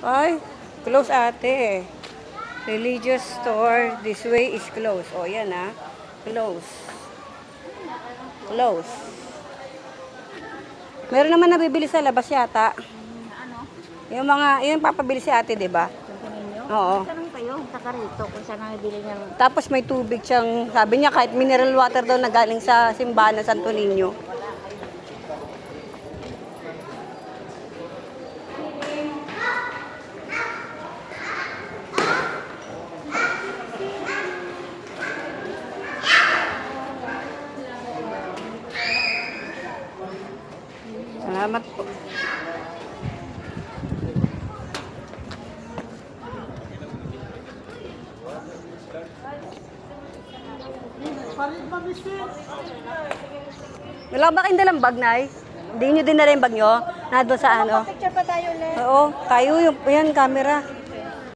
Ay, close ate. Religious store, this way is closed. O, yan ah. Close. Close. Meron naman nabibili sa labas yata. Ano? Yung papabili si ate, di ba? Sa ninyo? Oo. Tanong kayo, saka rito, kung saan nabili niya. Tapos may tubig siyang, sabi niya kahit mineral water daw na galing sa simbahan ng Santo Niño. Salamat po. Wala ba kayong dalang bag, Nay? Hindi nyo din na rin bag nyo? Nado sa ano? Picture pa tayo ulit. Oo, tayo yung, yan, camera.